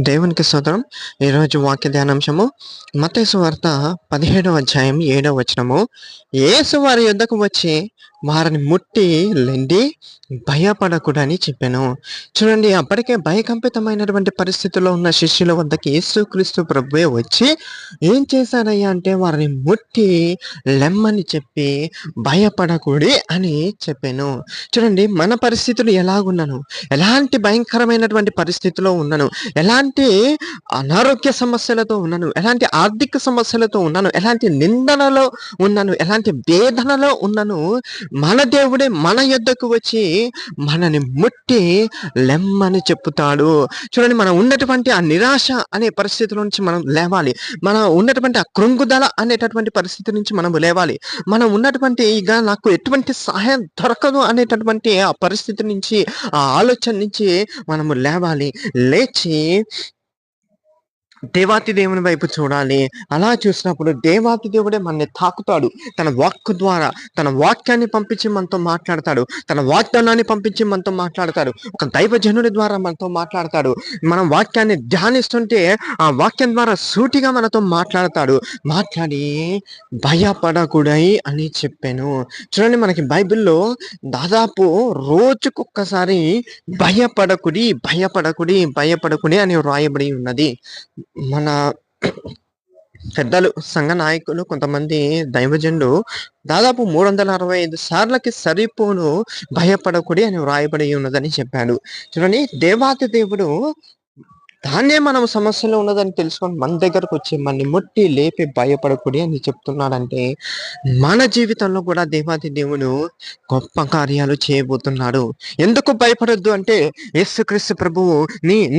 దేవునికి స్తోత్రం. ఈరోజు వాక్య ధ్యానాంశము మత్తయి సువార్త 17వ అధ్యాయం 7వ వచనము. యేసు వారి యొద్దకు వచ్చి వారిని ముట్టి లెండి భయపడకుడని చెప్పాను. చూడండి, అప్పటికే భయకంపితమైనటువంటి పరిస్థితుల్లో ఉన్న శిష్యుల వద్దకి యేసుక్రీస్తు ప్రభువే వచ్చి ఏం చేశారయ్యా అంటే వారిని ముట్టి లెమ్మని చెప్పి భయపడకుడి అని చెప్పాను. చూడండి, మన పరిస్థితులు ఎలాగున్నాను, ఎలాంటి భయంకరమైనటువంటి పరిస్థితిలో ఉన్నాను, ఎలాంటి అనారోగ్య సమస్యలతో ఉన్నాను, ఎలాంటి ఆర్థిక సమస్యలతో ఉన్నాను, ఎలాంటి నిందనలో ఉన్నాను, ఎలాంటి వేదనలో ఉన్నాను, మన దేవుడే మన యొద్దకు వచ్చి మనని ముట్టి లెమ్మని చెప్పుతాడు. చూడండి, మనం ఉన్నటువంటి ఆ నిరాశ అనే పరిస్థితి నుంచి మనం లేవాలి. మనం ఉన్నటువంటి ఆ కృంగుదల అనేటటువంటి పరిస్థితి నుంచి మనం లేవాలి. మనం ఉన్నటువంటి ఇక నాకు ఎటువంటి సహాయం దొరకదు అనేటటువంటి ఆ పరిస్థితి నుంచి, ఆ ఆలోచన నుంచి మనము లేవాలి. లేచి దేవాతి దేవుని వైపు చూడాలి. అలా చూసినప్పుడు దేవాతి దేవుడే మనల్ని తాకుతాడు. తన వాక్కు ద్వారా, తన వాక్యాన్ని పంపించి మనతో మాట్లాడతాడు. తన వాగ్దానాన్ని పంపించి మనతో మాట్లాడతాడు. ఒక దైవజనుడి ద్వారా మనతో మాట్లాడతాడు. మనం వాక్యాన్ని ధ్యానిస్తుంటే ఆ వాక్యం ద్వారా సూటిగా మనతో మాట్లాడతాడు. మాట్లాడి భయపడకుడై అని చెప్పాను. చూడండి, మనకి బైబిల్లో దాదాపు రోజుకొక్కసారి భయపడకుడి, భయపడకుడి, భయపడకుడి అని వ్రాయబడి ఉన్నది. మన పెద్దలు, సంఘ నాయకులు, కొంతమంది దైవజనులు దాదాపు 365 సార్లకి సరిపోను భయపడకుడి అని వ్రాయబడి ఉన్నదని చెప్పాడు. చూడండి, దేవాతి దేవుడు దాన్నే మనం సమస్యలో ఉన్నదని తెలుసుకొని మన దగ్గరకు వచ్చి మనని ముట్టి లేపి భయపడకుడి అని చెప్తున్నాడంటే మన జీవితంలో కూడా దేవాతి దేవుడు గొప్ప కార్యాలు చేయబోతున్నాడు. ఎందుకు భయపడొద్దు అంటే యేసుక్రీస్తు ప్రభువు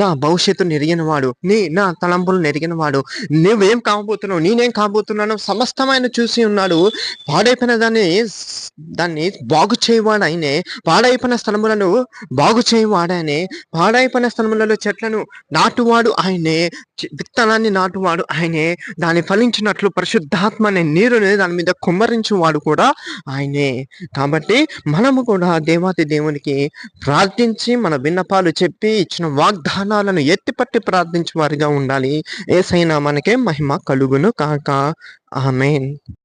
నా భవిష్యత్తు నెరిగినవాడు, నా తలంపులు నెరిగినవాడు. నువ్వేం కాబోతున్నావు, నేనేం కాబోతున్నాను సమస్తమైన చూసి ఉన్నాడు. పాడైపోయిన దాన్ని బాగు చేయవాడు ఆయనే. పాడైపోయిన స్థలములను బాగు చేయవాడనే. పాడైపోయిన స్థలములలో చెట్లను నాటువాడు ఆయనే, విత్తనాన్ని నాటువాడు ఆయనే, దాన్ని ఫలించినట్లు పరిశుద్ధాత్మ అనే నీరుని దాని మీద కుమ్మరించువాడు కూడా ఆయనే. కాబట్టి మనము కూడా దేవాతి దేవునికి ప్రార్థించి మన విన్నపాలు చెప్పి ఇచ్చిన వాగ్దానాలను ఎత్తిపట్టి ప్రార్థించే వారిగా ఉండాలి. యేసయ్య నామానికే మహిమ కలుగును కాక. ఆమేన్.